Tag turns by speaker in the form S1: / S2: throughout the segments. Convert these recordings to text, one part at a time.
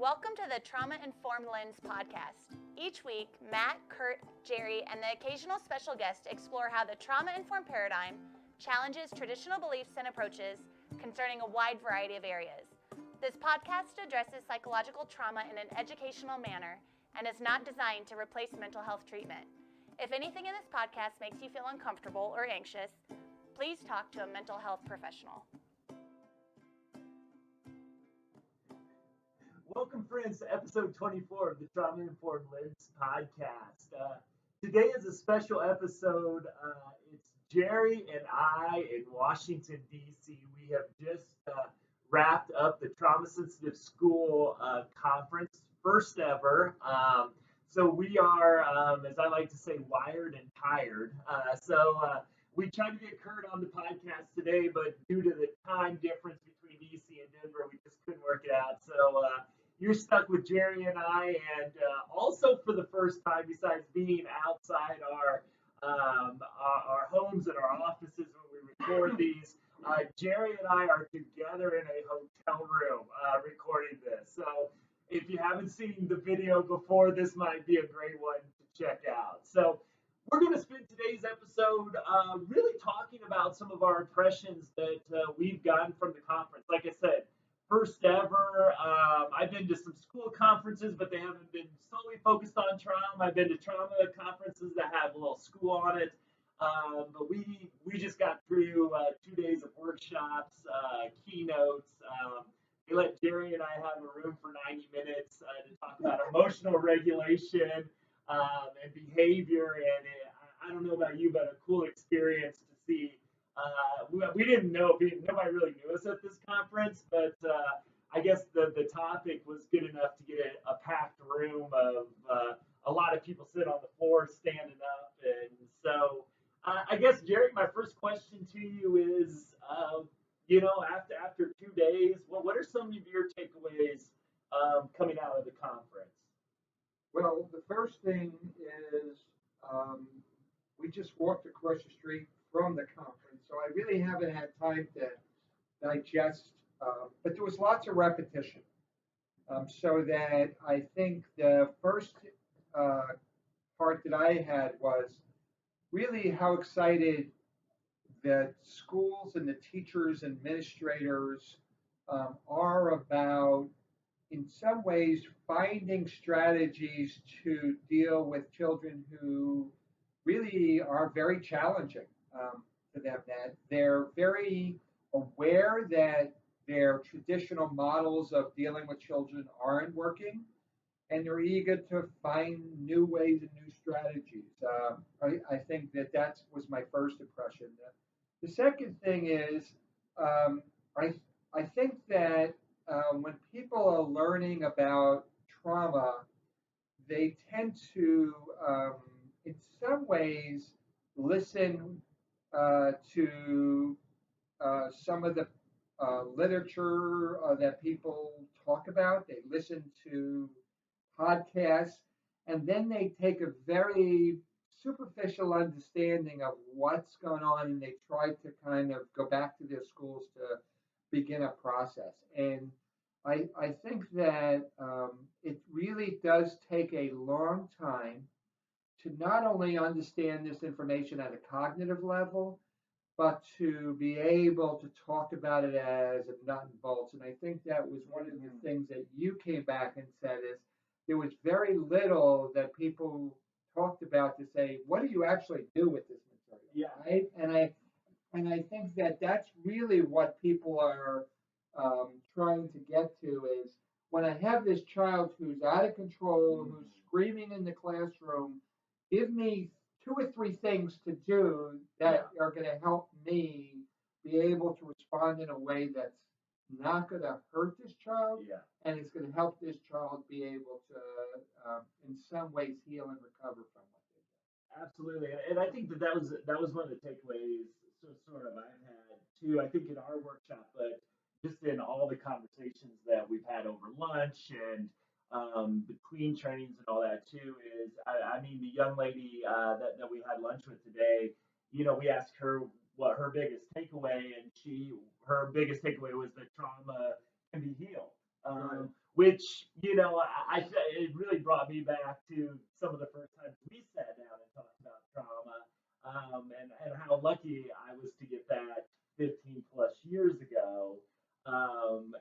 S1: Welcome to the Trauma Informed Lens podcast. Each week, Matt, Kurt, Jerry, and the occasional special guest explore how the trauma-informed paradigm challenges traditional beliefs and approaches concerning a wide variety of areas. This podcast addresses psychological trauma in an educational manner and is not designed to replace mental health treatment. If anything in this podcast makes you feel uncomfortable or anxious, please talk to a mental health professional.
S2: Welcome, friends, to episode 24 of the Trauma Informed Lens podcast. Today is a special episode. It's Jerry and I in Washington, D.C. We have just wrapped up the Trauma Sensitive School conference, first ever. So we are, as I like to say, wired and tired. We tried to get Kurt on the podcast today, but due to the time difference between D.C. and Denver, we just couldn't work it out. So you're stuck with Jerry and I, and also for the first time, besides being outside our homes and our offices when we record these, Jerry and I are together in a hotel room recording this. So if you haven't seen the video before, this might be a great one to check out. So we're going to spend today's episode really talking about some of our impressions that we've gotten from the conference. Like I said, first ever. I've been to some school conferences, but they haven't been solely focused on trauma. I've been to trauma conferences that have a little school on it. But we just got through 2 days of workshops, keynotes. They let Jerry and I have a room for 90 minutes to talk about emotional regulation and behavior. And I don't know about you, but a cool experience to see. We didn't know, nobody really knew us at this conference, but I guess the topic was good enough to get a packed room of a lot of people sitting on the floor, standing up. And so I guess, Jerry, my first question to you is, after 2 days, what are some of your takeaways coming out of the conference?
S3: Well, the first thing is we just walked across the street from the conference, so I really haven't had time to digest, but there was lots of repetition. So that I think the first part that I had was really how excited that schools and the teachers and administrators are about, in some ways, finding strategies to deal with children who really are very challenging to them, that they're very aware that their traditional models of dealing with children aren't working, and they're eager to find new ways and new strategies. I think that was my first impression. The second thing is, I think that when people are learning about trauma, they tend to, in some ways, listen to some of the literature that people talk about. They listen to podcasts, and then they take a very superficial understanding of what's going on, and they try to kind of go back to their schools to begin a process. And I think that it really does take a long time to not only understand this information at a cognitive level, but to be able to talk about it as a nut and bolts. And I think that was one of the things that you came back and said is there was very little that people talked about to say, what do you actually do with this material?
S2: Yeah.
S3: Right? And I think that that's really what people are trying to get to is, when I have this child who's out of control, who's screaming in the classroom, give me 2 or 3 things to do that are going to help me be able to respond in a way that's not going to hurt this child, and it's going to help this child be able to, in some ways, heal and recover from what they did.
S2: Absolutely, and I think that was one of the takeaways, sort of I had too. I think in our workshop, but just in all the conversations that we've had over lunch and between trainings and all that too, is I mean, the young lady that we had lunch with today, we asked her what her biggest takeaway, and her biggest takeaway was that trauma can be healed. which, it really brought me back to some of the first times we sat down and talked about trauma, and how lucky I was to get that 15 plus years ago. And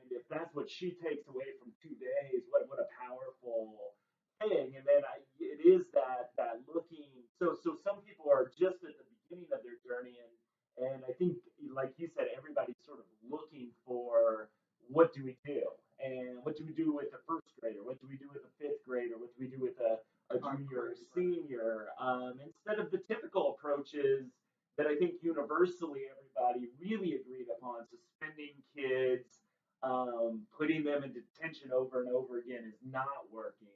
S2: if that's what she takes away from 2 days, what a powerful thing. And then it is that looking. So some people are just at the beginning of their journey, and I think, like you said, everybody's sort of looking for what do we do, and what do we do with a first grader, what do we do with a fifth grader, what do we do with a junior or senior, instead of the typical approaches that I think universally everybody really agreed upon: suspending kids, putting them in detention over and over again is not working.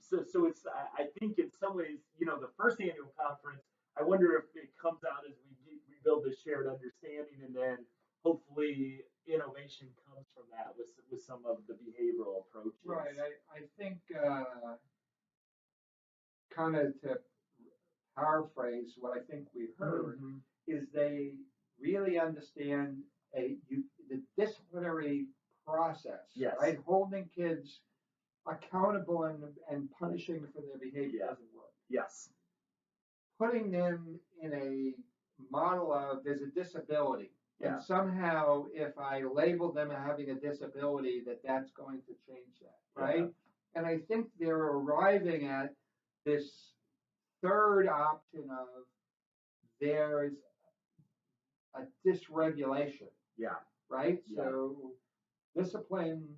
S2: So it's, I think in some ways, the first annual conference, I wonder if it comes out as we build this shared understanding, and then hopefully innovation comes from that with some of the behavioral approaches.
S3: Right. I think kind of to paraphrase what I think we heard is they really understand the disciplinary process,
S2: Yes.
S3: right? Holding kids accountable and punishing for their behavior doesn't work.
S2: Yes.
S3: Putting them in a model of there's a disability,
S2: Yeah.
S3: and somehow if I label them as having a disability, that's going to change that, right?
S2: Yeah.
S3: And I think they're arriving at this third option of there's a dysregulation,
S2: Yeah.
S3: right?
S2: Yeah.
S3: So discipline,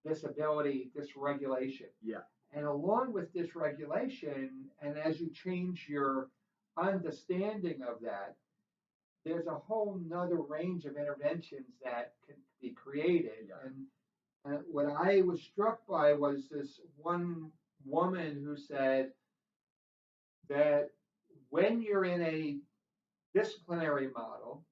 S3: disability, dysregulation.
S2: Yeah.
S3: And along with dysregulation, and as you change your understanding of that, there's a whole nother range of interventions that can be created.
S2: Yeah.
S3: And what I was struck by was this one woman who said that when you're in a disciplinary model,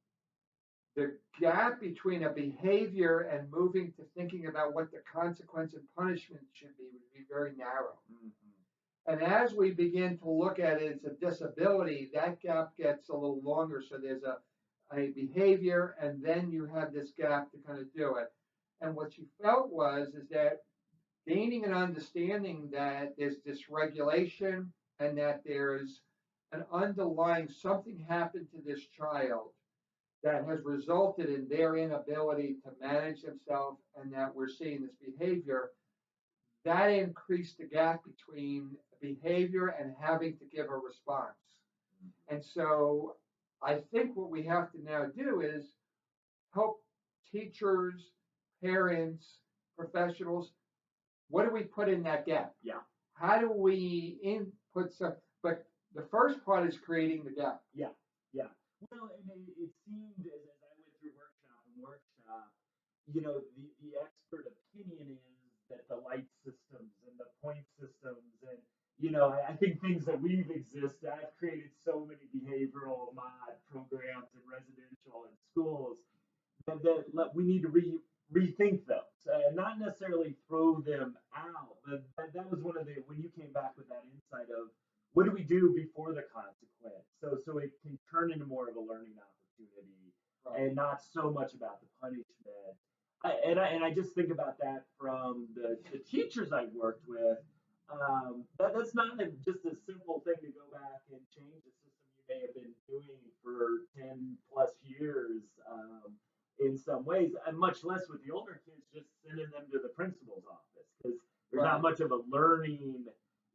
S3: the gap between a behavior and moving to thinking about what the consequence and punishment should be would be very narrow. And as we begin to look at it as a disability, that gap gets a little longer. So there's a behavior, and then you have this gap to kind of do it. And what you felt is that gaining an understanding that there's dysregulation and that there's an underlying something happened to this child that has resulted in their inability to manage themselves, and that we're seeing this behavior, that increased the gap between behavior and having to give a response. And so I think what we have to now do is help teachers, parents, professionals. What do we put in that gap?
S2: Yeah.
S3: How do we input some? But the first part is creating the gap.
S2: Yeah. Yeah. Well, and it seemed as I went through workshop, the expert opinion is that the light systems and the point systems, and I think things that we've existed. I've created so many behavioral mod programs in residential and schools that we need to rethink those, not necessarily throw them out. But that was one of the, when you came back with that insight of what do we do before the consequence, so it can turn into more of a learning opportunity,
S3: Right.
S2: and not so much about the punishment. I just think about that from the teachers I've worked with. That's not just a simple thing to go back and change a system you may have been doing for 10 plus years, in some ways, and much less with the older kids, just sending them to the principal's office, because there's not much of a learning,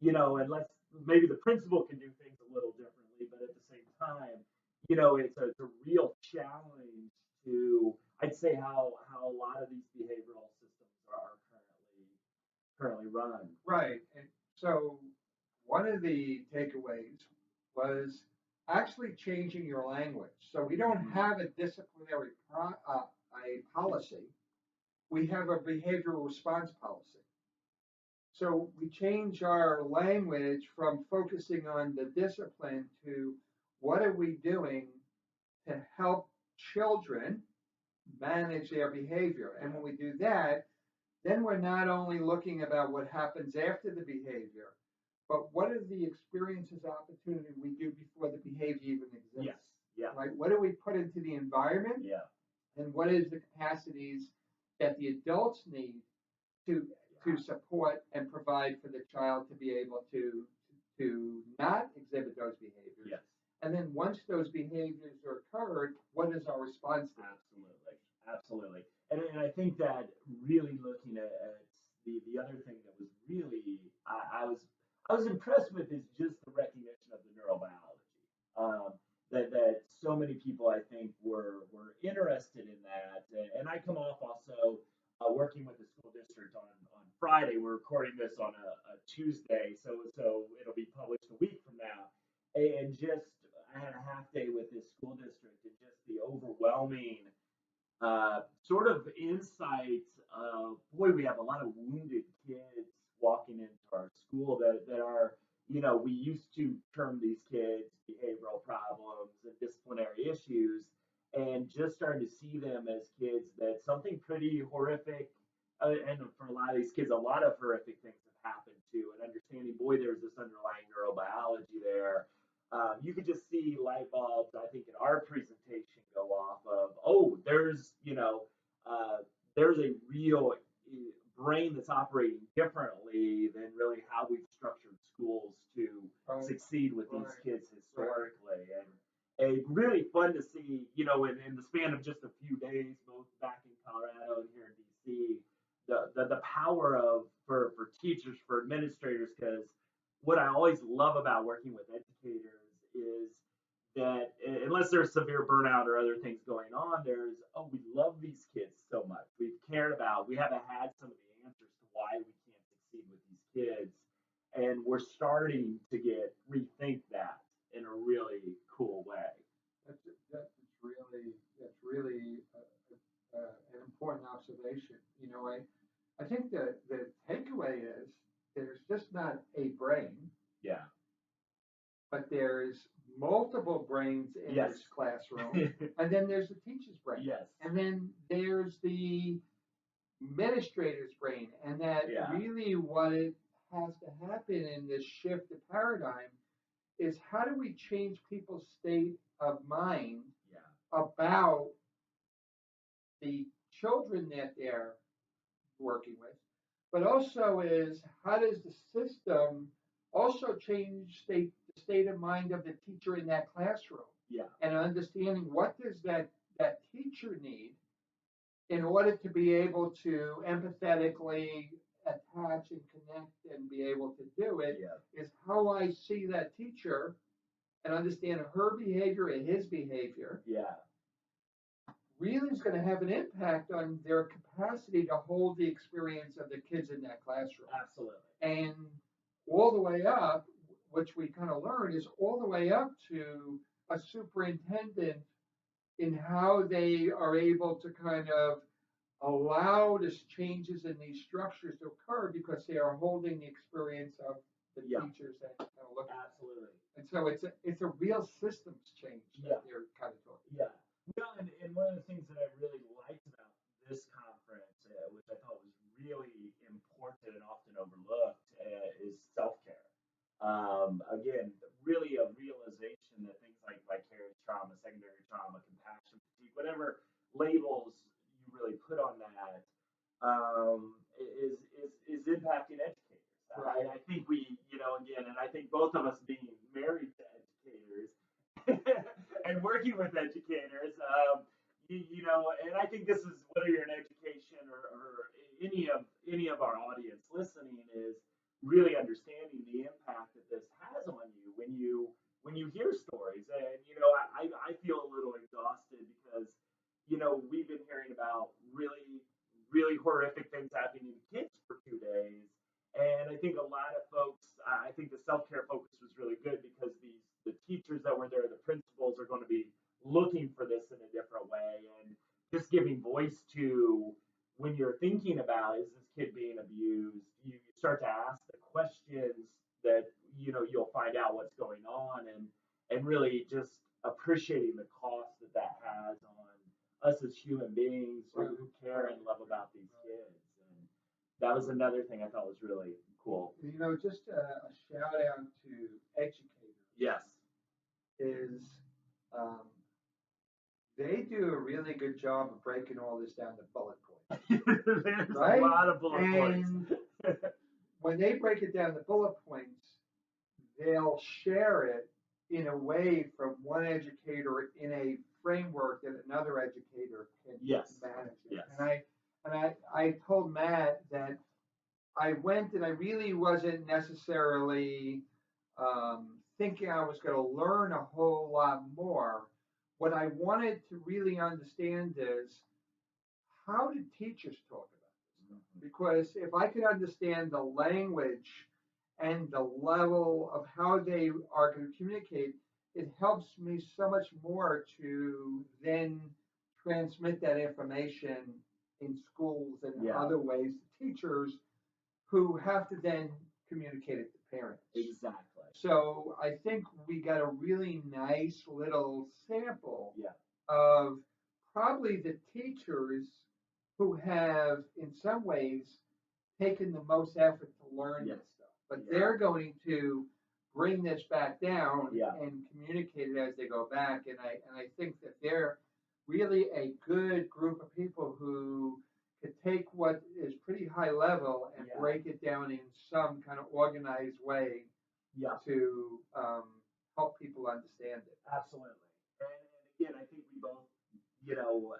S2: unless maybe the principal can do things a little differently, but at the same time, it's a real challenge to, I'd say, how a lot of these behavioral systems are currently run.
S3: Right. And so one of the takeaways was actually changing your language. So we don't have a disciplinary a policy. We have a behavioral response policy. So we change our language from focusing on the discipline to what are we doing to help children manage their behavior. And when we do that, then we're not only looking about what happens after the behavior, but what are the experiences, opportunity we do before the behavior even exists?
S2: Yes. Yeah.
S3: Right? What do we put into the environment?
S2: Yeah.
S3: And what is the capacities that the adults need to support and provide for the child to be able to not exhibit those behaviors.
S4: Yes.
S3: And then once those behaviors are occurred, what is our response to them?
S4: Absolutely. And I think that really looking at the other thing that was really I was impressed with is just the recognition of the neurobiology. That so many people I think were interested in that, and I come off also working with the school district on Friday. We're recording this on a Tuesday, so it'll be published a week from now. And just I had a half day with this school district, and just the overwhelming sort of insights of boy, we have a lot of wounded kids walking into our school that are, we used to term these kids behavioral problems and disciplinary issues, and just starting to see them as kids that something pretty horrific, and for a lot of these kids, a lot of horrific things have happened to, and understanding, boy, there's this underlying neurobiology there. You could just see light bulbs, I think, in our presentation go off of, oh, there's a real brain that's operating differently than really how we've structured schools to succeed with these kids historically. And really fun to see, in the span of just a few days, both back in Colorado and here in DC, the power for teachers, for administrators, because what I always love about working with educators is that unless there's severe burnout or other things going on, we love these kids so much. We haven't had some of the answers to why we can't succeed with these kids. And we're starting to rethink that in a really cool way.
S3: That's really an important observation. I think the takeaway is there's just not a brain.
S4: Yeah.
S3: But there's multiple brains in
S4: Yes.
S3: this classroom, and then there's the teacher's brain.
S4: Yes.
S3: And then there's the administrator's brain, and that really what it has to happen in this shift of paradigm is how do we change people's state of mind about the children that they're working with, but also is how does the system also change the state of mind of the teacher in that classroom?
S4: Yeah.
S3: And understanding what does that teacher need in order to be able to empathetically attach and connect and be able to do it is how I see that teacher and understand her behavior and his behavior.
S4: Yeah.
S3: Really is going to have an impact on their capacity to hold the experience of the kids in that classroom.
S4: Absolutely.
S3: And all the way up, which we kind of learned, is all the way up to a superintendent in how they are able to kind of allow these changes in these structures to occur because they are holding the experience of the teachers and kind of looking at.
S4: Absolutely.
S3: And so it's a real systems change that they're kind of talking.
S4: Yeah. Well, and one of the things that I really liked about this conference, which I thought was really important and often overlooked, is self-care. Again, really a realization that things like vicarious trauma, secondary trauma, compassion fatigue, whatever labels you really put on that, is impacting educators.
S3: Right.
S4: I think again, and I think both of us being married to educators and working with educators, and I think this is whether you're in education or any of our audience listening is really understanding the impact that this has on you when you hear stories. And I feel a little exhausted because we've been hearing about really horrific things happening to kids for 2 days. And I think a lot of folks, I think the self-care focus was really good because the teachers that were there, the principals are going to be looking for this in a different way, and just giving voice to when you're thinking about, is this kid being abused, you start to ask the questions that you'll find out what's going on, and really just appreciating the cost that has on us as human beings who care and love about these kids. And that was another thing I thought was really cool.
S3: Just a shout out to educators.
S4: Yes.
S3: Is they do a really good job of breaking all this down to bullet points,
S4: There's
S3: right?
S4: a lot of bullet points.
S3: And when they break it down to bullet points, they'll share it in a way from one educator in a framework that another educator can
S4: Yes.
S3: manage it.
S4: Yes.
S3: And I told Matt that I went and I really wasn't necessarily thinking I was going to learn a whole lot more. What I wanted to really understand is, how do teachers talk about this stuff? Because if I could understand the language and the level of how they are going to communicate, it helps me so much more to then transmit that information in schools and
S4: Yeah.
S3: other ways to teachers who have to then communicate it to parents.
S4: Exactly.
S3: So I think we got a really nice little sample
S4: Yeah.
S3: of probably the teachers who have, in some ways, taken the most effort to learn
S4: Yeah.
S3: this stuff. But
S4: Yeah.
S3: they're going to bring this back down
S4: Yeah.
S3: and communicate it as they go back. And I think that they're really a good group of people who could take what is pretty high level and
S4: Yeah.
S3: break it down in some kind of organized way
S4: Yeah.
S3: to help people understand it.
S4: Absolutely. And again, I think we both, you know,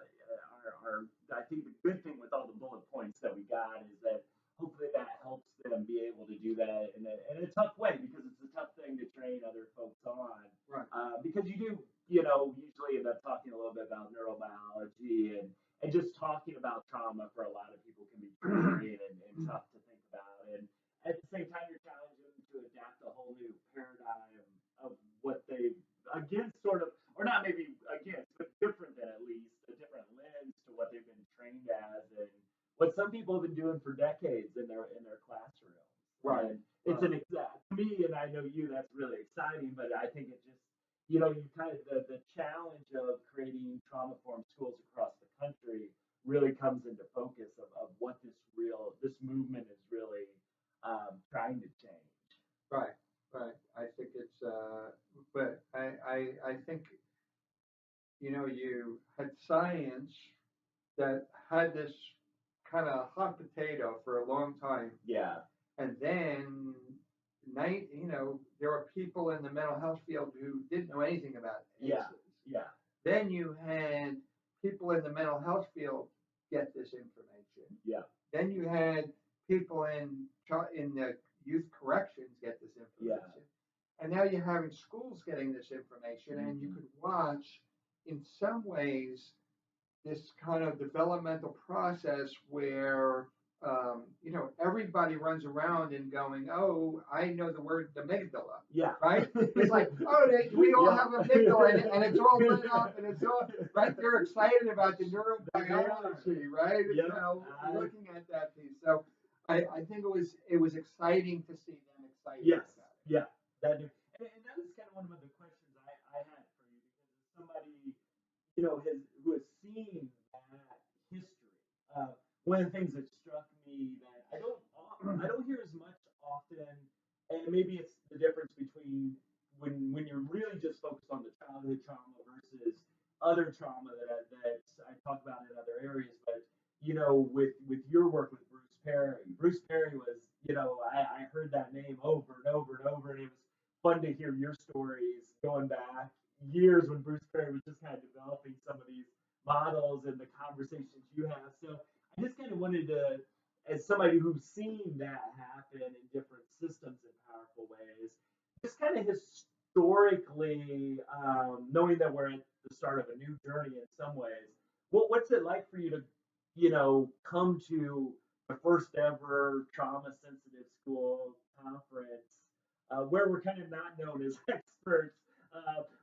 S4: I think the good thing with all the bullet points that we got is that hopefully that helps them be able to do that in a tough way, because it's a tough thing to train other folks on.
S3: Right.
S4: Because you do, you know, usually end up talking a little bit about neurobiology, and just talking about trauma for a lot of people can be triggering and tough to think about. And at the same time, you're challenging them to adapt a whole new paradigm of what they, again, sort of, or not maybe against, but different than, at least a different lens to what they've been trained as, and what some people have been doing for decades in their classrooms.
S3: Right.
S4: And it's an exact, to me, and I know you, that's really exciting, but I think it just, you know, you kind of, the challenge of creating trauma-informed schools across the country really comes into focus of what this movement is really trying to change.
S3: Right. Right. I think it's, but I think, you know, you had science that had this kind of hot potato for a long time.
S4: Yeah.
S3: And then, you know, there were people in the mental health field who didn't know anything about ACEs.
S4: Yeah. Yeah.
S3: Then you had people in the mental health field get this information.
S4: Yeah.
S3: Then you had people in the youth corrections get this information.
S4: Yeah.
S3: And now you're having schools getting this information, and you could watch, in some ways, this kind of developmental process where you know, everybody runs around and going, oh, I know the word amygdala.
S4: Yeah.
S3: Right? It's like, oh, we all
S4: Yeah.
S3: have amygdala, and it's all lit up, and it's all right. They're excited about the neurobiology, right?
S4: Yeah.
S3: So looking at that piece, so I think it was exciting to see them excited.
S4: Yes.
S3: About it.
S4: Yeah. That do. And that was kind of one of the questions I had for you, because as somebody, you know, who has seen that history. One of the things that struck me that I don't hear as much often, and maybe it's the difference between when you're really just focused on the childhood trauma versus other trauma that I talk about in other areas. But you know, with your work with Bruce Perry, Bruce Perry was, you know, I heard that name over and over and over, and it was fun to hear your stories going back years when Bruce Perry was just kind of developing some of these models and the conversations you have. So I just kind of wanted to, as somebody who's seen that happen in different systems in powerful ways, just kind of historically, knowing that we're at the start of a new journey in some ways, what's it like for you to, you know, come to the first ever trauma sensitive school conference, where we're kind of not known as experts?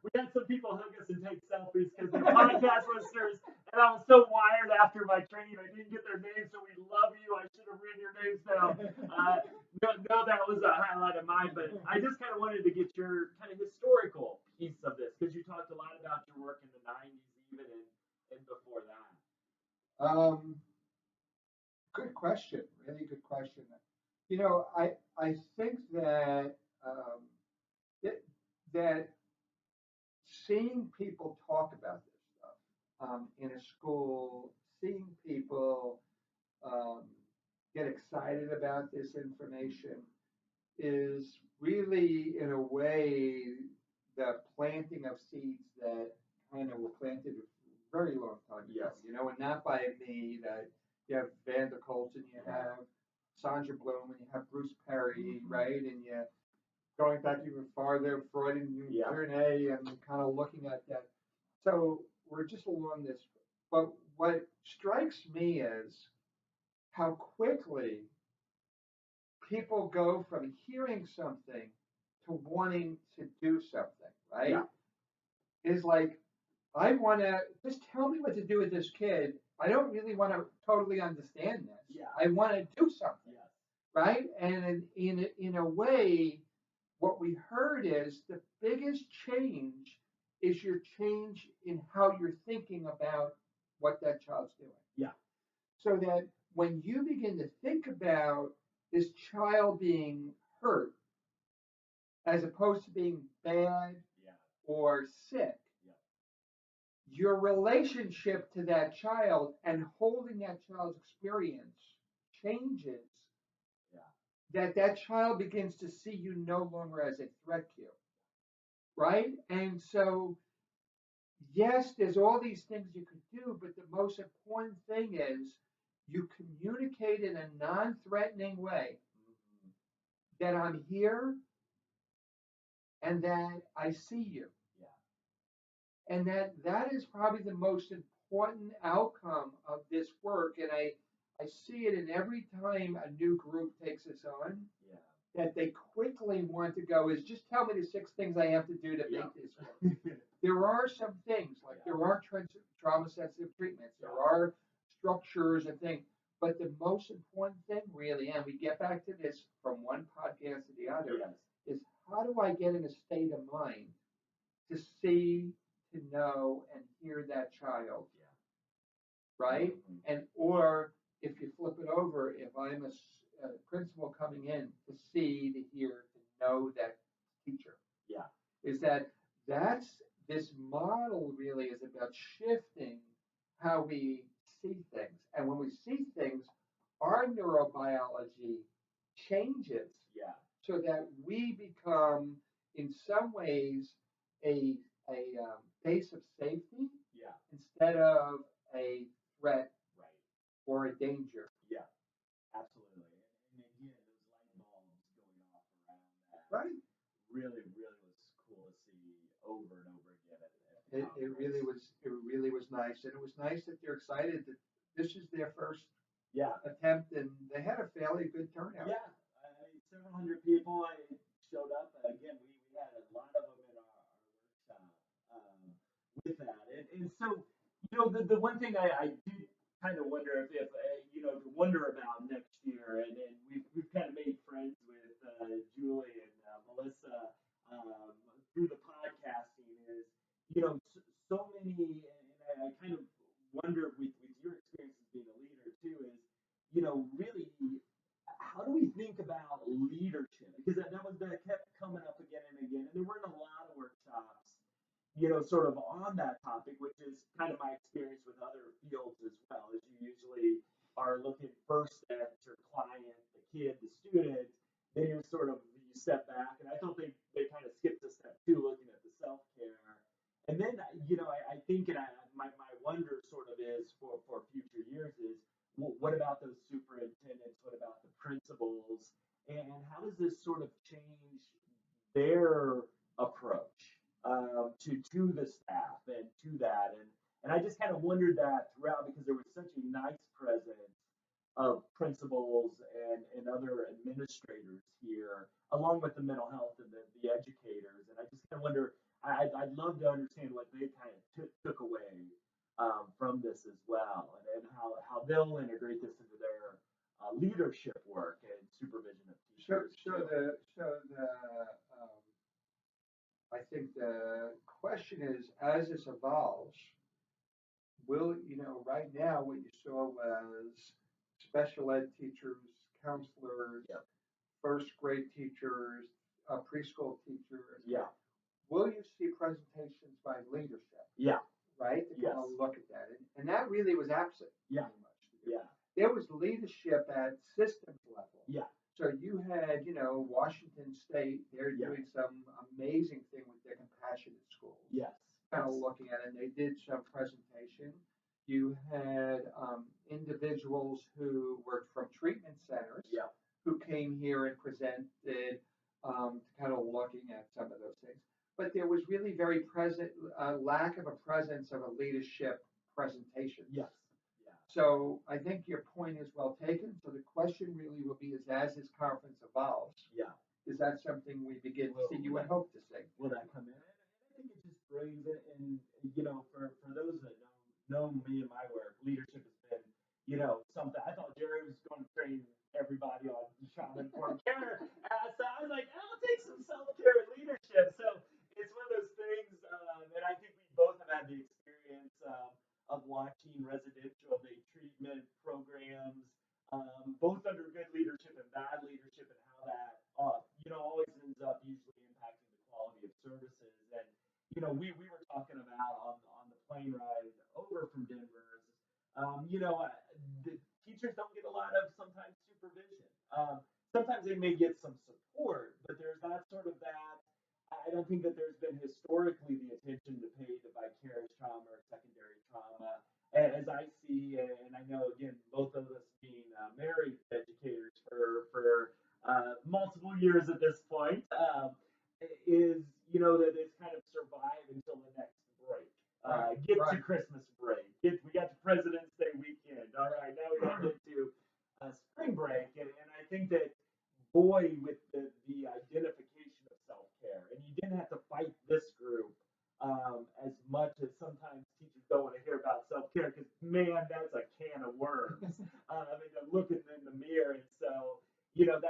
S4: We had some people hug us and take selfies because they're podcast listeners, and I was so wired after my training, I didn't get their names, so we love you. I should have written your names down. No, that was a highlight of mine, but I just kind of wanted to get your kind of historical piece of this, because you talked a lot about your work in the 90s even, and before that.
S3: Good question. Really good question. You know, I think that that seeing people talk about this stuff excited about this information is really, in a way, the planting of seeds that kind of were planted a very long time ago.
S4: Yes.
S3: You know, and not by me. That you have Van der Kolk and you have Sandra Bloom and you have Bruce Perry, right? And you going back even farther, Freud and Journey, and kind of looking at that. So we're just along this. But what strikes me is how quickly people go from hearing something to wanting to do something, right?
S4: Yeah.
S3: It's like, I want to just tell me what to do with this kid. I don't really want to totally understand this.
S4: Yeah.
S3: I want to do something,
S4: Yes.
S3: right? And in a way, what we heard is the biggest change is your change in how you're thinking about what that child's doing.
S4: Yeah.
S3: So that when you begin to think about this child being hurt as opposed to being bad or sick, your relationship to that child and holding that child's experience changes. That child begins to see you no longer as a threat to you, right? And so, yes, there's all these things you could do, but the most important thing is you communicate in a non-threatening way that I'm here and that I see you. And that is probably the most important outcome of this work. And I see it in every time a new group takes us on, that they quickly want to go is just tell me the 6 things I have to do to make this work. There are some things, like there are trauma-sensitive treatments, there are structures and things, but the most important thing really, and we get back to this from one podcast to the other, is how do I get in a state of mind to see, to know, and hear that child, right? And or if you flip it over, if I'm a principal coming in to see, to hear, to know that teacher, is that's this model really is about shifting how we see things, and when we see things, our neurobiology changes, so that we become, in some ways, a base of safety, instead of a threat, or a danger.
S4: Absolutely. And again, those light bulbs going off around that.
S3: Right.
S4: Really, really was cool to see over and over again.
S3: It really was nice, and it was nice that they're excited that this is their first attempt, and they had a fairly good turnout.
S4: Yeah, I mean, several hundred people showed up. Again, we had a lot of them in our workshop with that, and so the one thing I do kind of wonder if to wonder about next year, and we've kind of made friends with Julie and Melissa through the podcasting is so many, and I kind of wonder with your experience as being a leader too is really how do we think about leadership, because that kept coming up again and again, and there weren't a lot of workshops sort of on that topic, which is kind of my experience with other fields as well, is you usually are looking first at your client, the kid, the student, then you step back, and I thought they kind of skipped a step too, looking at the self-care, and then I think, and my wonder sort of is for future years is, well, what about those superintendents, what about the principals, and how does this sort of change their approach to the staff and to that, and I just kind of wondered that throughout, because there was such a nice presence of principals and other administrators here, along with the mental health and the educators, and I just kind of wonder, I'd love to understand what they kind of took away from this as well, and how they'll integrate this into their leadership work and supervision of teachers.
S3: I think the question is, as this evolves, right now what you saw was special ed teachers, counselors, first grade teachers, preschool teachers. Will you see presentations by leadership? Right? To kind of look at that. And that really was absent. there was leadership at systems level.
S4: Yeah.
S3: So you had, Washington State, they're
S4: Yeah.
S3: doing some amazing thing with their compassionate schools.
S4: Yes.
S3: Kind of looking at it, and they did some presentation. You had individuals who worked from treatment centers
S4: Yeah.
S3: who came here and presented, kind of looking at some of those things. But there was really very lack of a presence of a leadership presentation.
S4: Yes. Yeah.
S3: So I think your point is well taken. So the question really will be is as this conference evolves,
S4: Yeah.
S3: is that something we begin to see? You would hope to see.
S4: Will that come in? I think it just brings it, and for those that know me and my work, leadership has been, something. I thought Jerry was going to train everybody on trauma-informed care. So I was like, I'll take some self-care and leadership. So it's one of those things, and I think we both have had the experience of watching residential day treatment programs, both under good leadership and bad leadership, and how that, always ends up usually impacting the quality of services. And we were talking about on the plane ride over from Denver. The teachers don't get a lot of sometimes supervision. Sometimes they may get some support, but there's not sort of that. I don't think that there's been historically the attention to pay to vicarious trauma or secondary trauma, as I see, and I know again both of us being married educators for multiple years at this point, is that it's kind of survived until the next break. Get to Christmas break. We got to President's Day weekend. All right, now we got to get to spring break, and I think that boy, with the identification of self-care, and you didn't have to fight this group as much as sometimes teachers don't want to hear about self-care because man, that's a can of worms. They're looking in the mirror, and so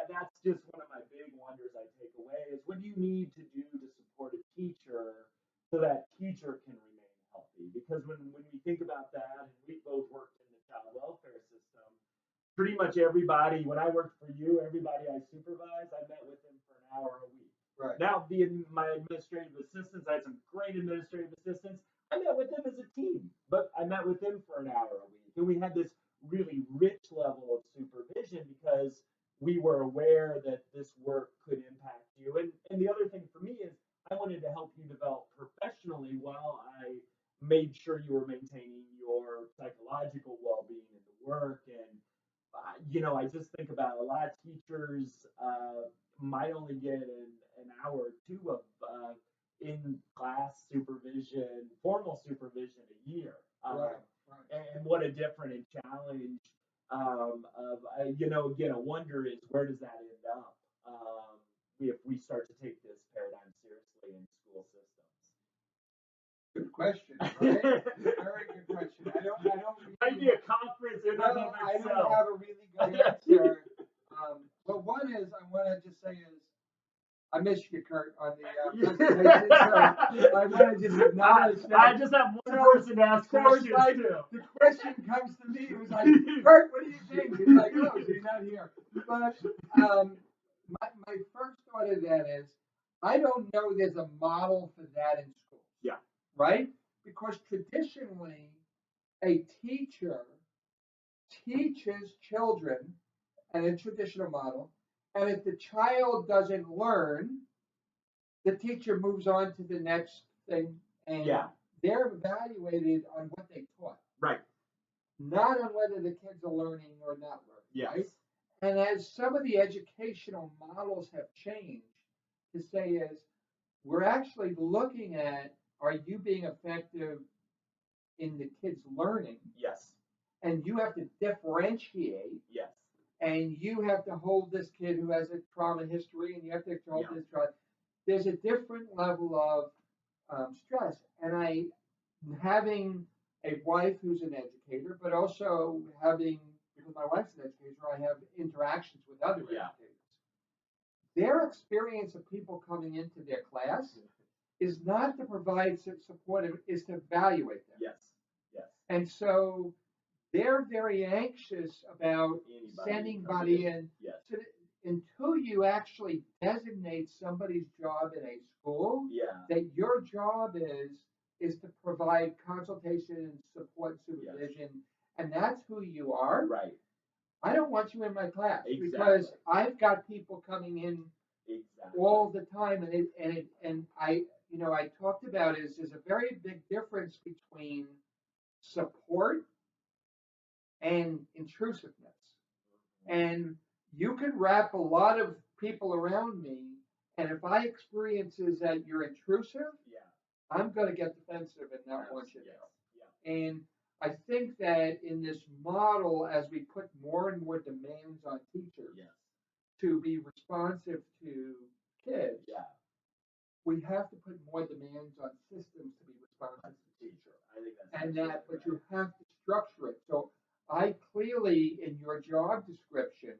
S4: that's just one of my big wonders I take away is what do you need to do to support a teacher so that teacher can remain healthy? Because when we think about that, and we both worked in the child welfare system, pretty much everybody, when I worked for you, everybody I supervised, I met with them for an hour a week.
S3: Right.
S4: Now, my administrative assistants, I had some great administrative assistants. I met with them as a team, but I met with them for an hour a week. And we had this really rich level of supervision because we were aware that this work could impact you. And the other thing for me is I wanted to help you develop professionally while I made sure you were maintaining your psychological well-being in the work. And I just think about a lot of teachers might only get an hour or two of in-class supervision, formal supervision a year.
S3: Right.
S4: And what a different challenge again, a wonder is where does that end up if we start to take this paradigm seriously in school systems?
S3: Good question. Right? Very good question. I don't
S4: might be a conference in and of
S3: I
S4: itself.
S3: don't have a really good answer. But one is I want to just say is I miss you, Kurt, on the presentation. So I want to just acknowledge that.
S4: I just have one person to ask questions too.
S3: The question comes to me. It was like, Kurt, what do you think? It's like, oh, so you're not here. But my first thought of that is I don't know there's a model for that in schools.
S4: Yeah.
S3: Right? Because traditionally, a teacher teaches children in a traditional model, and if the child doesn't learn, the teacher moves on to the next thing, and they're evaluated on what they taught.
S4: Right.
S3: Not on whether the kids are learning or not learning.
S4: Yes.
S3: Right? And as some of the educational models have changed, to say is, we're actually looking at, are you being effective in the kids learning?
S4: Yes.
S3: And you have to differentiate.
S4: Yes.
S3: And you have to hold this kid who has a trauma history, and you have to hold this child. There's a different level of stress. And having a wife who's an educator, but also because my wife's an educator, I have interactions with other educators. Their experience of people coming into their class is not to provide support, is to evaluate them.
S4: Yes. Yes.
S3: And so they're very anxious about sending somebody in.
S4: Yes.
S3: Until you actually designate somebody's job in a school, that your job is to provide consultation and support supervision, and that's who you are.
S4: Right.
S3: I don't want you in my class
S4: Exactly.
S3: because I've got people coming in
S4: Exactly.
S3: all the time, and I talked about is there's a very big difference between support and intrusiveness. And you can wrap a lot of people around me, and if I experiences that you're intrusive,
S4: Yeah.
S3: I'm going to get defensive and not
S4: Yes,
S3: want you
S4: yes,
S3: there. And I think that in this model, as we put more and more demands on teachers
S4: yes,
S3: to be responsive to kids,
S4: yeah.
S3: we have to put more demands on systems to be responsive to teachers.
S4: I think that's
S3: And
S4: absolutely
S3: that, but
S4: right.
S3: you have to structure it. So I clearly, in your job description,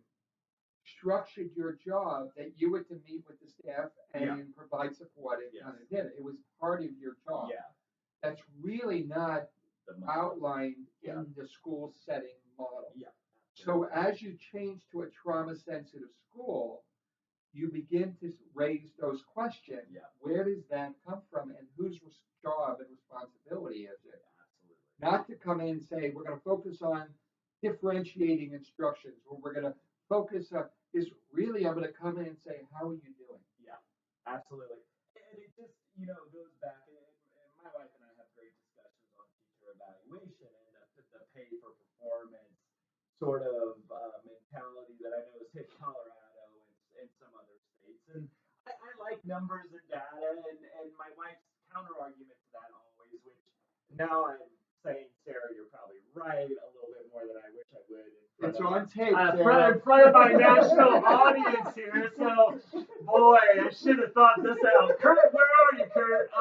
S3: structured your job that you were to meet with the staff and provide support and
S4: Yes.
S3: kind of did it. It was part of your job.
S4: Yeah.
S3: That's really not
S4: The model.
S3: outlined
S4: Yeah.
S3: in the school setting model.
S4: Yeah.
S3: So as you change to a trauma sensitive school, you begin to raise those questions.
S4: Yeah.
S3: Where does that come from and whose job and responsibility is it?
S4: Absolutely.
S3: Not to come in and say, we're going to focus on differentiating instructions, or we're going to focus on, is really, I'm going to come in and say, how are you doing?
S4: Yeah, absolutely. And it just, goes back, and my wife and I have great discussions on teacher evaluation and the pay for performance sort of mentality that I know has hit Colorado and some other states. And I like numbers and data, and my wife's counter argument to that always, which now I'm saying, Sarah, you're probably right a little bit more than I wish I would.
S3: It's on tape,
S2: in front of my national audience here. So, boy, I should have thought this out. Kurt, where are you, Kurt?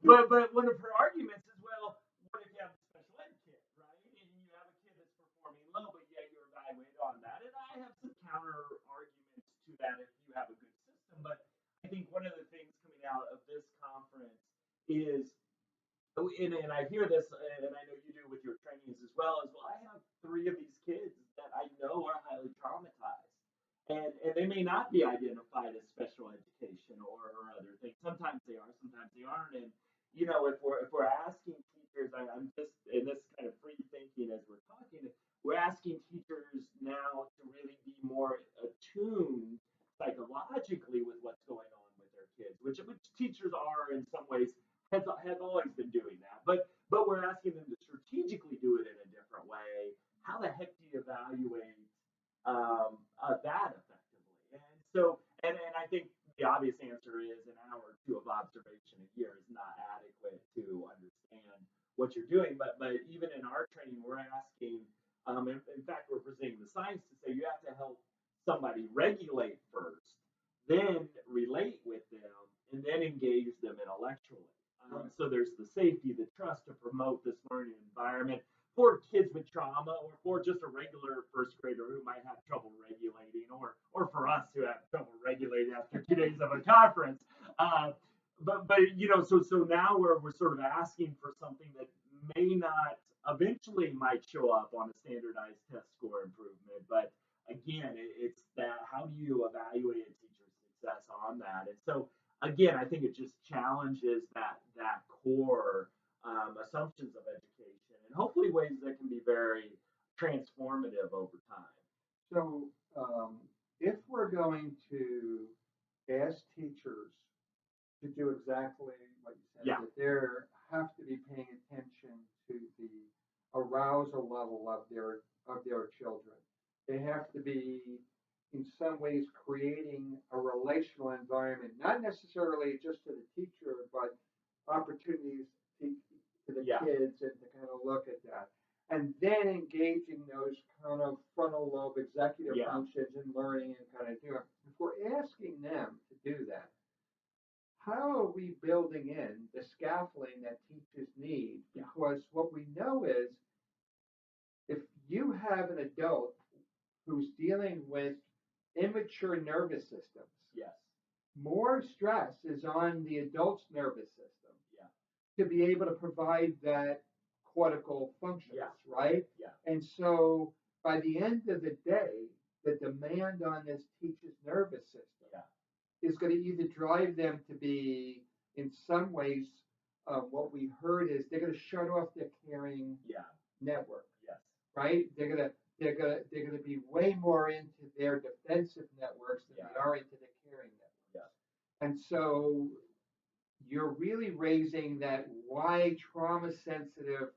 S2: But one of her arguments is, well, what if you have a special ed kid, right? And you have a kid that's performing low, but yet you're evaluated on that. And I have some counter arguments to that if you have a good system. But I think one of the things coming out of this conference is, and I hear this, and I know you do with your trainings as well, I have 3 of these kids that I know are highly traumatized. And they may not be identified as special education or other things. Sometimes they are, sometimes they aren't. And if we're asking teachers, I'm just in this kind of free thinking as we're talking, we're asking teachers now to really be more attuned psychologically with what's going on with their kids, which teachers are in some ways have always been doing that, but we're asking them to strategically do it in a different way. How the heck do you evaluate that effectively? And so, and I think the obvious answer is an hour or 2 of observation a year is not adequate to understand what you're doing. But even in our training, we're asking. In fact, we're presenting the science to say you have to help somebody regulate first, then relate with them, and then engage them intellectually. So there's the safety, the trust to promote this learning environment for kids with trauma, or for just a regular first grader who might have trouble regulating, or for us who have trouble regulating after 2 days of a conference. But so now we're sort of asking for something that may not eventually might show up on a standardized test score improvement, but again, it's that how do you evaluate a teacher's success on that? And so again, I think it just challenges that core assumptions of education, and hopefully ways that can be very transformative over time.
S3: So if we're going to ask teachers to do exactly what you said, that they have to be paying attention to the arousal level of their children. They have to be in some ways creating a relational environment, not necessarily just to the teacher, but opportunities to the kids, and to kind of look at that. And then engaging those kind of frontal lobe executive functions and learning and kind of doing. If we're asking them to do that, how are we building in the scaffolding that teachers need? Because what we know is if you have an adult who's dealing with immature nervous systems, more stress is on the adult's nervous system to be able to provide that cortical functions, right? And so by the end of the day, the demand on this teacher's nervous system is going to either drive them to be, in some ways, what we heard is they're going to shut off their caring network, right? They're going to they're gonna be way more into their defensive networks than they are into the caring networks.
S4: Yeah.
S3: And so you're really raising that why trauma sensitive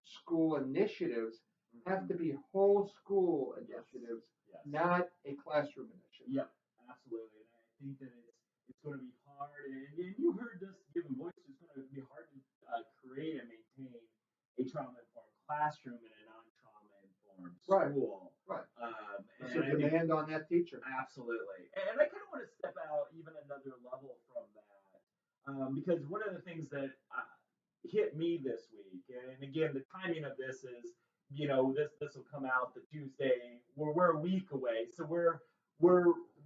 S3: school initiatives have to be whole school initiatives,
S4: Yes.
S3: not a classroom initiative.
S4: Yep, absolutely. And I think that it's going to be hard. And you heard this given voice. It's going to be hard to create and maintain a trauma-informed classroom in a non-trauma-informed
S3: Right.
S4: school.
S3: Right.
S4: And
S3: It's a demand on that teacher.
S4: Absolutely. And I kind of want to step out even another level from that, because one of the things that hit me this week, and again, the timing of this is, this will come out the Tuesday. We're a week away, so we're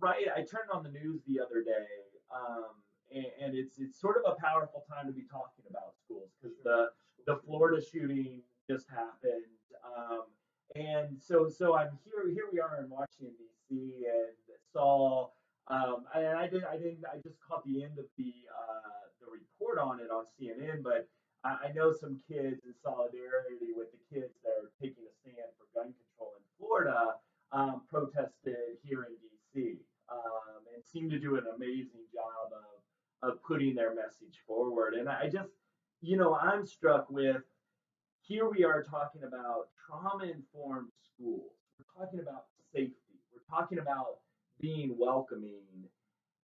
S4: right. I turned on the news the other day, and it's sort of a powerful time to be talking about schools because the Florida shooting just happened. And so I'm here we are in Washington D.C. and saw and I just caught the end of the report on it on CNN, but I know some kids in solidarity with the kids that are taking a stand for gun control in Florida protested here in D.C. And seemed to do an amazing job of putting their message forward. And I just, I'm struck with here we are talking about trauma-informed schools. We're talking about safety. We're talking about being welcoming.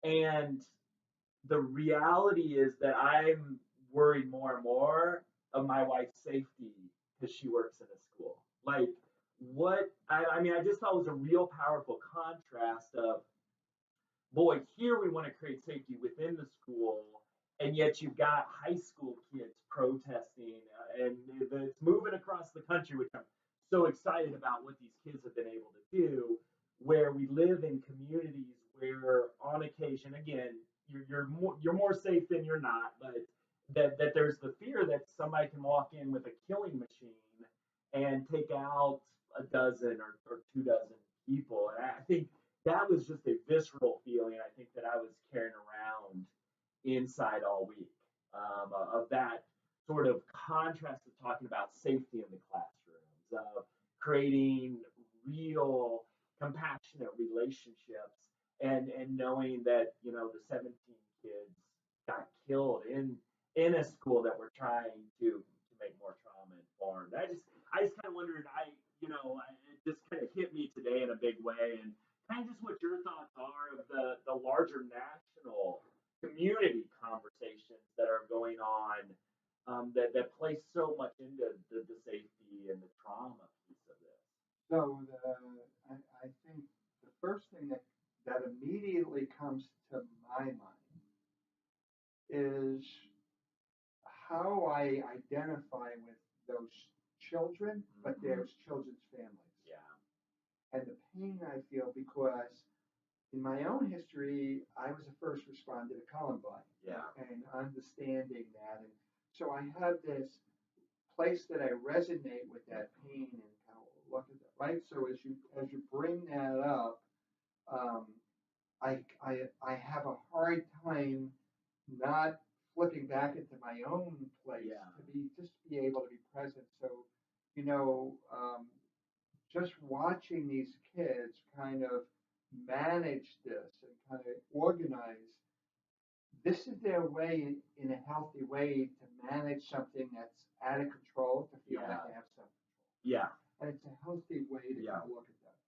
S4: And the reality is that I'm worried more and more of my wife's safety because she works in a school. Like, I just thought it was a real powerful contrast of, boy, here we want to create safety within the school, and yet you've got high school kids protesting, and it's moving across the country, which I'm so excited about what these kids have been able to do, where we live in communities where, on occasion, again, you're more safe than you're not, but that there's the fear that somebody can walk in with a killing machine and take out a dozen or 24 people, and I think that was just a visceral feeling I think that I was carrying around inside all week, of that sort of contrast of talking about safety in the classrooms, of creating real compassionate relationships, and knowing that the 17 kids got killed in a school that we're trying to make more trauma informed. I just kind of wondered, it just kind of hit me today in a big way, and kind of just what your thoughts are of the larger national community conversations that are going on, that play so much into the safety and the trauma piece of this.
S3: So I think the first thing that immediately comes to my mind is how I identify with those children, but those children's families.
S4: Yeah.
S3: And the pain I feel because in my own history, I was a first responder to Columbine.
S4: Yeah.
S3: And understanding that. And so I have this place that I resonate with that pain and kind of look at that, right? So as you bring that up, I have a hard time not flipping back into my own place to be able to be present. So, just watching these kids kind of manage this and kind of organize, this is their way in a healthy way to manage something that's out of control, to feel like they have some control.
S4: Yeah.
S3: And it's a healthy way to kind of look at that.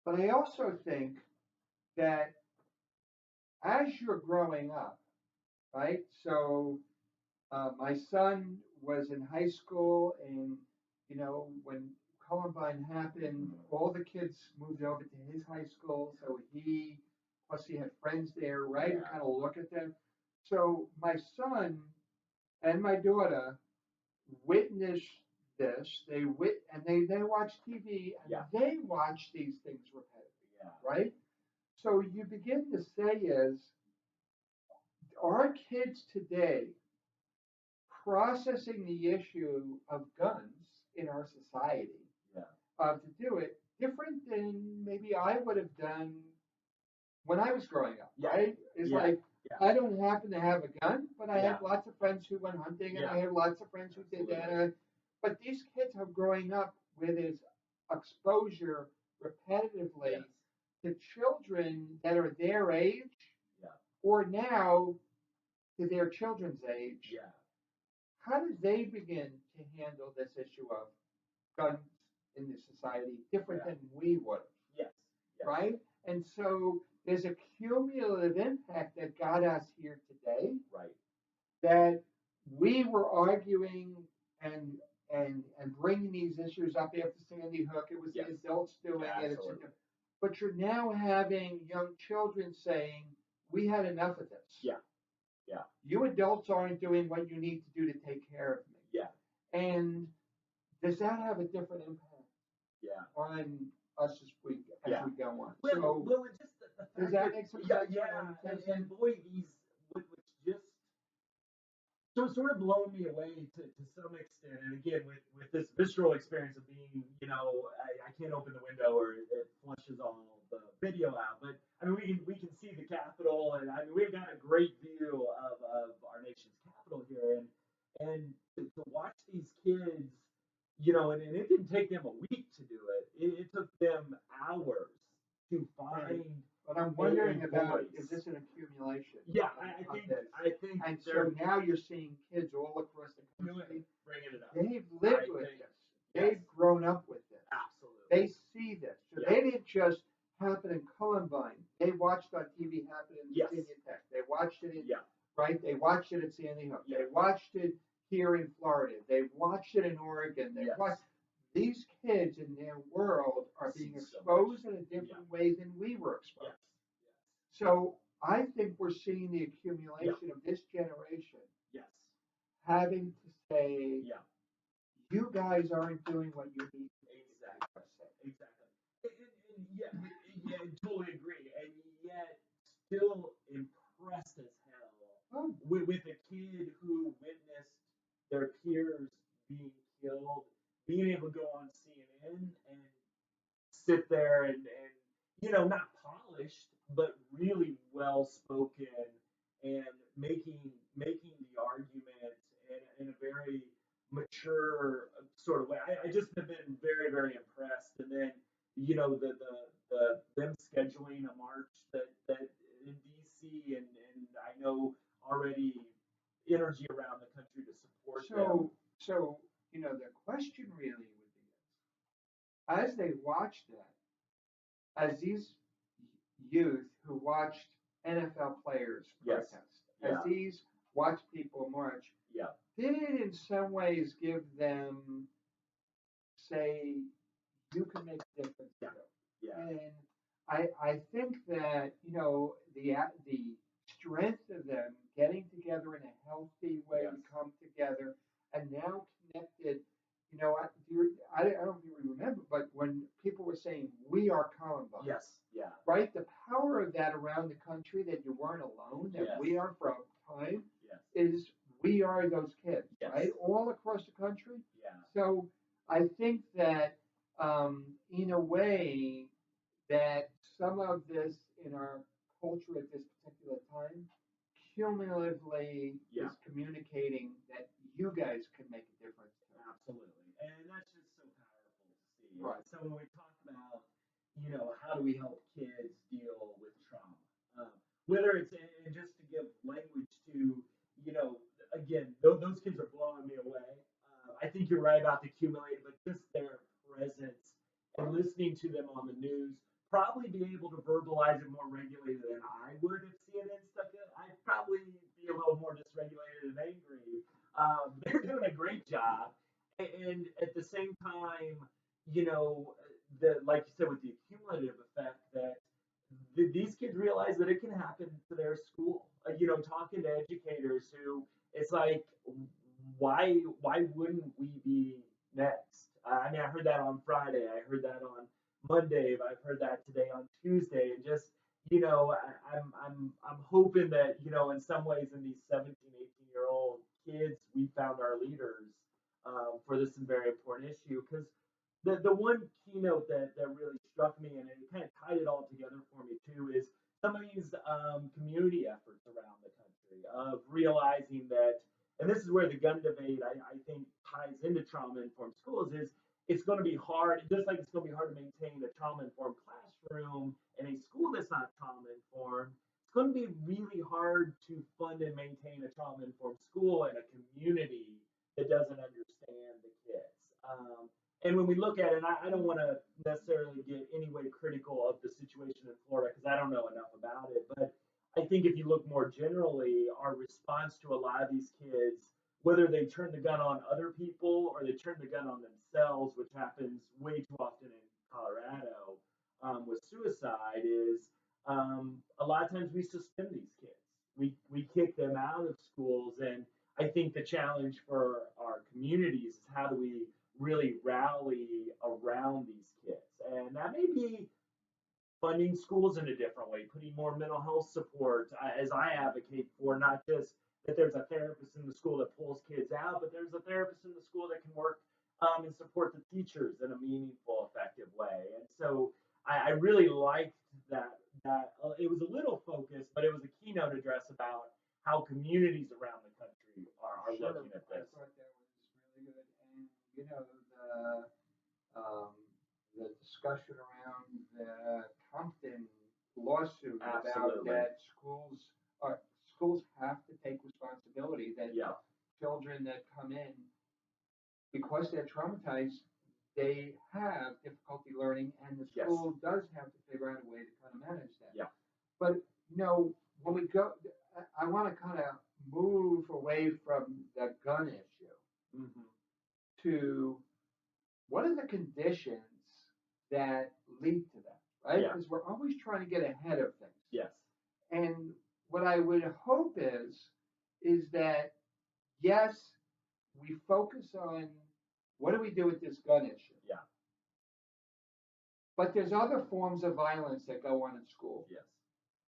S3: But I also think that as you're growing up, right? So my son was in high school, and when Columbine happened, all the kids moved over to his high school. So he had friends there, right? And kind of look at them. So my son and my daughter witnessed this. They watch TV and they watch these things repetitively, right? So you begin to say is, are kids today processing the issue of guns in our society to do it different than maybe I would have done when I was growing up, right? It's like, I don't happen to have a gun, but I had lots of friends who went hunting, and I had lots of friends who did that. But these kids are growing up where there's exposure repetitively
S4: Yes.
S3: to children that are their age
S4: Yeah.
S3: or now to their children's age,
S4: Yeah.
S3: how do they begin to handle this issue of guns in the society different
S4: Yeah.
S3: than we would,
S4: Yes. Yes.
S3: right? And so there's a cumulative impact that got us here today
S4: Right.
S3: that we were arguing and and bringing these issues up after Sandy Hook. It was
S4: Yes.
S3: the adults doing it.
S4: Absolutely.
S3: But you're now having young children saying, "We had enough of this.
S4: Yeah. Yeah.
S3: You adults aren't doing what you need to do to take care of me."
S4: Yeah.
S3: And does that have a different impact
S4: Yeah.
S3: on us as we
S4: Yeah.
S3: go on?
S4: Well,
S3: So
S4: and just the fact
S3: does that make some
S4: yeah,
S3: sense?
S4: yeah, and boy, these which just so sort of blown me away to some extent. And again, with this visceral experience of being, I can't open the window or it flushes all the video out. But I mean, we can see the Capitol, and I mean, we've got a great view of our nation's capital here, and to watch these kids, and it didn't take them a week to do it. It took them hours to
S3: Right.
S4: find
S3: But I'm
S4: a
S3: wondering about,
S4: voice.
S3: is this an accumulation
S4: Yeah,
S3: of
S4: I think
S3: this?
S4: I think
S3: And so
S4: they're
S3: now you're seeing kids all across the country.
S4: bringing it up.
S3: They've
S4: I
S3: lived with
S4: think-
S3: this.
S4: yes.
S3: They've grown up with this.
S4: Absolutely.
S3: They see this. So
S4: Yeah.
S3: they didn't just happen in Columbine. They watched on TV happen in
S4: Yes.
S3: Virginia Tech. They watched it in,
S4: Yeah.
S3: right? They watched it at Sandy Hook.
S4: Yeah.
S3: They watched it here in Florida. They watched it in Oregon. They
S4: Yes.
S3: watched. These kids in their world are being
S4: See so
S3: exposed
S4: much.
S3: in a different way than we were exposed.
S4: Yes.
S3: So I think we're seeing the accumulation of this generation
S4: Yes.
S3: having to say,
S4: Yeah.
S3: you guys aren't doing what you need to do.
S4: Exactly. Yeah, I totally agree. And yet, still impressed as hell
S3: Oh,
S4: with a kid who witnessed their peers being killed, being able to go on CNN and sit there and not polished, but really well spoken and making the argument in a very mature sort of way. I just have been very, very impressed. And then, them scheduling a march that in DC and I know already energy around the country to support them.
S3: so the question really would be, as they watch that, as these youth who watched NFL players
S4: Yes.
S3: protest,
S4: Yeah.
S3: as these watch people march,
S4: Yeah.
S3: did it in some ways give them say, you can make a difference
S4: Yeah.
S3: too?
S4: Yeah.
S3: And I think that the strength of them getting together in a healthy way
S4: Yes.
S3: to come together and now connected. I don't know if you remember, but when people were saying we are Columbine,
S4: Yes. Yeah.
S3: right? The power of that around the country, that you weren't alone, that
S4: Yes.
S3: we are from time,
S4: Yes.
S3: is we are those kids,
S4: Yes.
S3: right? All across the country.
S4: Yeah.
S3: So I think that in a way that some of this in our culture at this particular time cumulatively
S4: Yeah.
S3: is communicating that you guys can make a difference too.
S4: Absolutely. And that's just so powerful to see.
S3: Right.
S4: So when we talk about, how do we help kids deal with trauma? Whether it's, and just to give language to, again, those kids are blowing me away. I think you're right about the accumulated, but just their presence and listening to them on the news, probably be able to verbalize it more regulated than I would if CNN stuck it. I'd probably be a little more dysregulated and angry. They're doing a great job, and at the same time, like you said, with the accumulative effect that these kids realize that it can happen to their school. Talking to educators who it's like, why wouldn't we be next? I mean, I heard that on Friday. I heard that on Monday. I've heard that today on Tuesday, and just I'm hoping that in some ways in these 17, 18-year-old kids, we found our leaders for this very important issue. Because the one keynote that really struck me and it kind of tied it all together for me too is some of these community efforts around the country of realizing that, and this is where the gun debate I think ties into trauma informed schools, is it's going to be hard, just like it's going to be hard to maintain a trauma-informed classroom in a school that's not trauma-informed. It's going to be really hard to fund and maintain a trauma-informed school in a community that doesn't understand the kids. And when we look at it, I don't want to necessarily get any way critical of the situation in Florida because I don't know enough about it. But I think if you look more generally, our response to a lot of these kids, whether they turn the gun on other people or they turn the gun on themselves, which happens way too often in Colorado with suicide, is a lot of times we suspend these kids. We kick them out of schools, and I think the challenge for our communities is how do we really rally around these kids, and that may be funding schools in a different way, putting more mental health support, as I advocate for, not just that there's a therapist in the school that pulls kids out, but there's a therapist in the school that can work and support the teachers in a meaningful, effective way. And so I really liked that it was a little focused, but it was a keynote address about how communities around the country are
S3: Sure,
S4: looking at
S3: I
S4: this.
S3: thought that was really good. And you know, the discussion around the Compton lawsuit about
S4: Absolutely.
S3: that schools have to take responsibility that
S4: Yeah.
S3: children that come in because they're traumatized, they have difficulty learning, and the
S4: Yes.
S3: school does have to figure out a way to kind of manage that.
S4: Yeah.
S3: But you know, when we go, I want to kind of move away from the gun issue
S4: Mm-hmm.
S3: to what are the conditions that lead to that, right?
S4: Yeah.
S3: Because we're always trying to get ahead of things.
S4: Yes.
S3: And what I would hope is that yes, we focus on what do we do with this gun issue.
S4: Yeah.
S3: But there's other forms of violence that go on in school.
S4: Yes.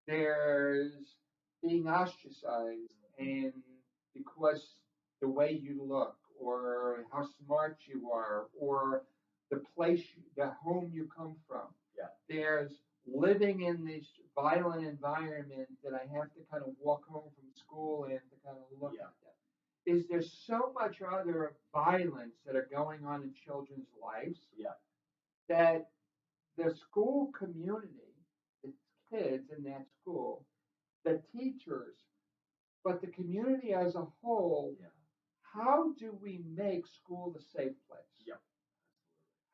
S3: There's being ostracized, and because the way you look, or how smart you are, or the home you come from.
S4: Yeah.
S3: There's living in this violent environment that I have to kind of walk home from school and to kind of look
S4: Yeah.
S3: at that. Is there so much other violence that are going on in children's lives
S4: Yeah.
S3: that the school community, the kids in that school, the teachers, but the community as a whole,
S4: Yeah.
S3: how do we make school a safe place?
S4: Yeah.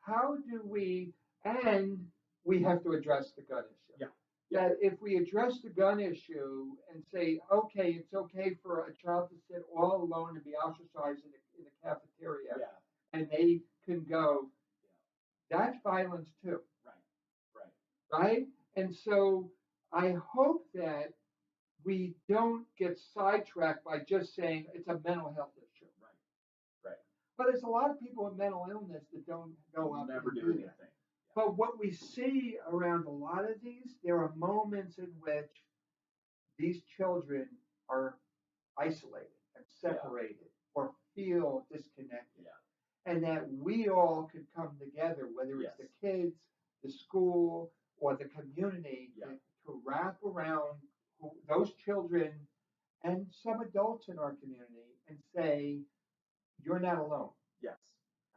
S3: How do we, and we have to address the gun issue.
S4: Yeah.
S3: That if we address the gun issue and say, okay, it's okay for a child to sit all alone and be ostracized in the cafeteria,
S4: Yeah.
S3: and they can go, that's violence too.
S4: Right. Right.
S3: Right? And so I hope that we don't get sidetracked by just saying it's a mental health issue.
S4: Right. Right.
S3: But there's a lot of people with mental illness that don't go up
S4: Never
S3: and
S4: do
S3: do
S4: anything.
S3: that. But what we see around a lot of these, there are moments in which these children are isolated and separated or feel disconnected.
S4: Yeah.
S3: And that we all could come together, whether it's
S4: Yes.
S3: the kids, the school, or the community,
S4: Yeah.
S3: to wrap around those children and some adults in our community and say, you're not alone.
S4: Yes.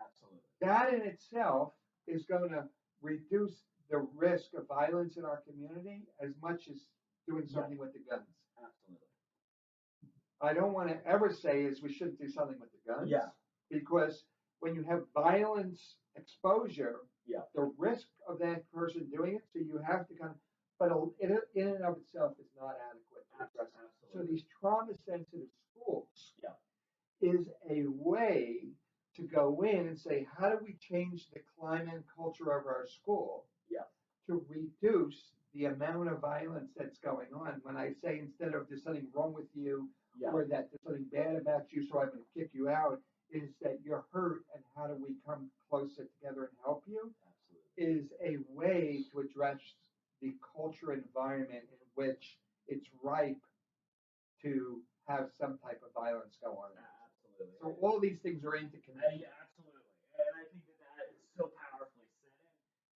S4: Absolutely.
S3: That in itself is going to reduce the risk of violence in our community as much as doing something with the guns.
S4: Absolutely.
S3: I don't want to ever say is we shouldn't do something with the guns.
S4: Yeah.
S3: Because when you have violence exposure,
S4: Yeah.
S3: the risk of that person doing it, so you have to kind of, but in and of itself is not adequate to address it. So
S4: Absolutely.
S3: these trauma-sensitive schools
S4: Yeah.
S3: is a way to go in and say, how do we change the climate and culture of our school
S4: Yeah.
S3: to reduce the amount of violence that's going on? When I say instead of there's something wrong with you
S4: Yeah.
S3: or that there's something bad about you, so I'm going to kick you out, is that you're hurt and how do we come closer together and help you?
S4: Absolutely.
S3: Is a way to address the culture environment in which it's ripe to have some type of violence go on.
S4: Absolutely.
S3: So all these things are interconnected.
S4: Yeah, absolutely. And I think that is so powerfully said.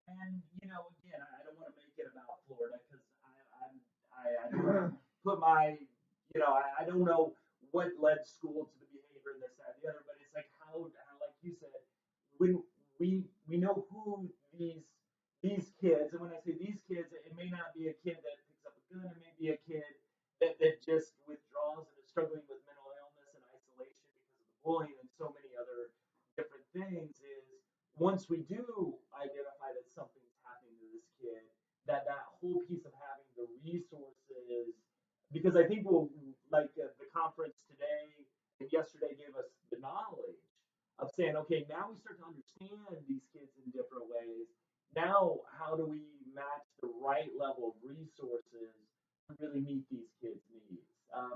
S4: And again, I don't want to make it about Florida because I don't want to put my, I don't know what led school to the behavior and this, that, and the other, but it's like how like you said, when we know who these kids, and when I say these kids, it may not be a kid that picks up a gun, it may be a kid that just withdraws and is struggling with mental illness and isolation because of the bullying and so many other different things. Is once we do identify that something's happening to this kid, that whole piece of having the resources, because I think we'll like the conference today and yesterday gave us the knowledge of saying, okay, now we start to understand these kids in different ways. Now, how do we match the right level of resources to really meet these kids' needs?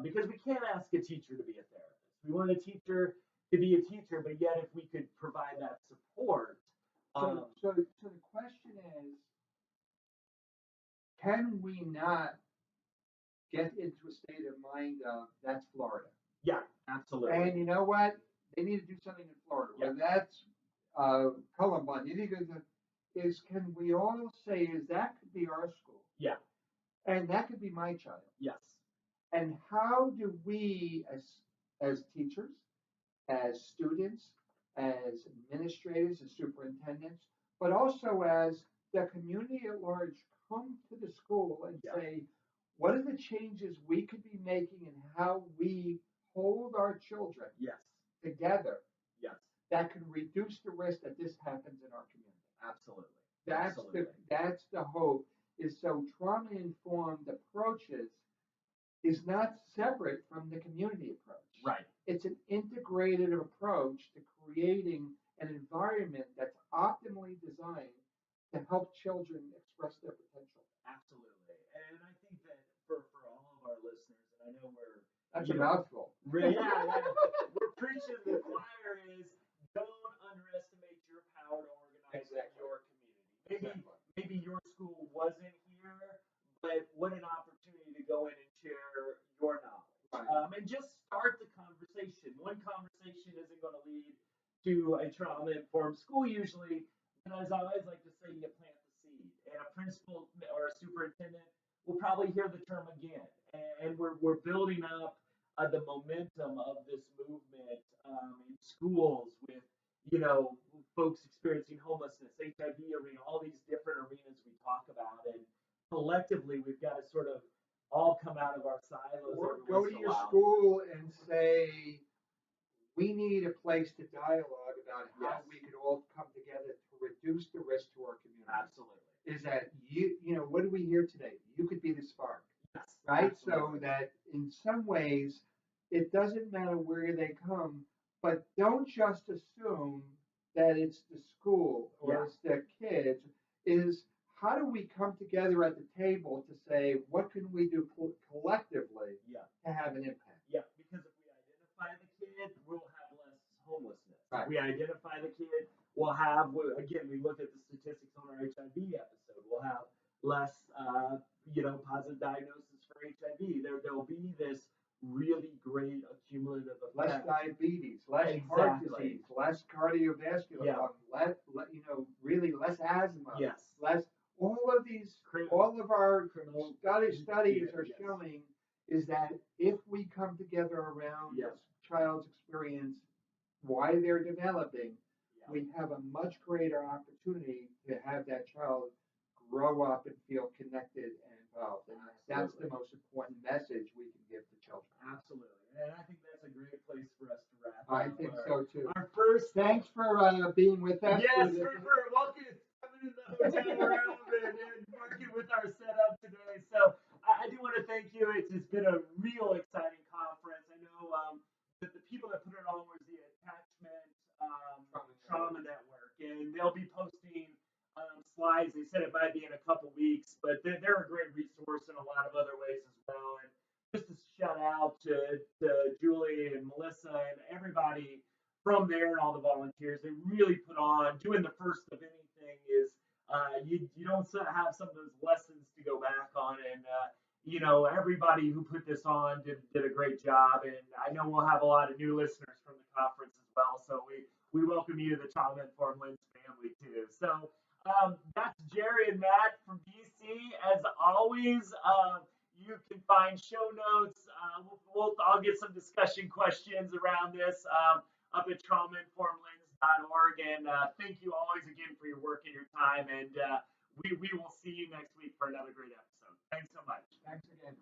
S4: Because we can't ask a teacher to be a therapist. We want a teacher to be a teacher, but yet if we could provide that support.
S3: So the question is, can we not get into a state of mind of that's Florida?
S4: Yeah, absolutely.
S3: And you know what? They need to do something in Florida.
S4: Yeah.
S3: Whether that's Columbine, you need to go is can we all say is that could be our school?
S4: Yeah.
S3: And that could be my child.
S4: Yes.
S3: And how do we as teachers, as students, as administrators, as superintendents, but also as the community at large come to the school and
S4: Yeah.
S3: say, what are the changes we could be making in how we hold our children
S4: Yes.
S3: together
S4: Yes.
S3: that can reduce the risk that this happens in our community?
S4: Absolutely.
S3: That's the hope. Is so trauma-informed approaches is not separate from the community approach.
S4: Right.
S3: It's an integrated approach to creating an environment that's optimally designed to help children express their potential.
S4: Absolutely. And I think that for all of our listeners, and I know
S3: That's a mouthful.
S4: Yeah, we're preaching the choir is don't underestimate your power to organize your community. Maybe your school wasn't here, but what an opportunity to go in and share your knowledge.
S3: Right.
S4: And just start the conversation. One conversation isn't going to lead to a trauma-informed school usually, but as I always like to say, you plant the seed. And a principal or a superintendent will probably hear the term again. And we're building up the momentum of this movement in schools with, folks experiencing homelessness, HIV arena, all these different arenas we talk about. And collectively, we've got to sort of all come out of our silos.
S3: Or go to your school and say, we need a place to dialogue about how we could all come together to reduce the risk to our community.
S4: Absolutely.
S3: Is that what do we hear today? You could be the spark.
S4: Yes.
S3: Right?
S4: Absolutely.
S3: So that in some ways, it doesn't matter where they come, but don't just assume that it's the school or it's the kids. Is how do we come together at the table to say, what can we do collectively to have an impact?
S4: Yeah, because if we identify the kid, we'll have less homelessness.
S3: Right.
S4: If we identify the kid, we'll have, again, we looked at the statistics on our HIV episode, we'll have less, positive diagnosis for HIV. There'll be this really great accumulative effect.
S3: Less diabetes, less heart disease, less cardiovascular problems, really less asthma.
S4: Yes.
S3: Less, all of our studies are showing is that if we come together around this child's experience, why they're developing, we have a much greater opportunity to have that child grow up and feel connected and involved. And that's the most important message we can give to children.
S4: Absolutely. And I think that's a great place for us to wrap up.
S3: I think so too.
S4: Our first.
S3: Thanks for being with us.
S4: Yes, for welcome, coming in the hotel room and working with our setup today. So I do want to thank you. It's been a real exciting conference. I know that the people that put it on was the Attachment Trauma Network, and they'll be posting slides. They said it might be in a couple weeks, but they're a great resource in a lot of other ways as well. And just a shout out to Julie and Melissa and everybody from there and all the volunteers. They really put on. Doing the first of anything is you don't have some of those lessons to go back on, and everybody who put this on did a great job. And I know we'll have a lot of new listeners from the conference as well. So we welcome you to the Trauma Informed Lens family too. So that's Jerry and Matt from DC. As always, you can find show notes. I'll get some discussion questions around this up at traumainformedlens.com.
S2: neurobiotics.org. And thank you always again for your work and your time. And we will see you next week for another great episode. Thanks so much.
S3: Thanks again.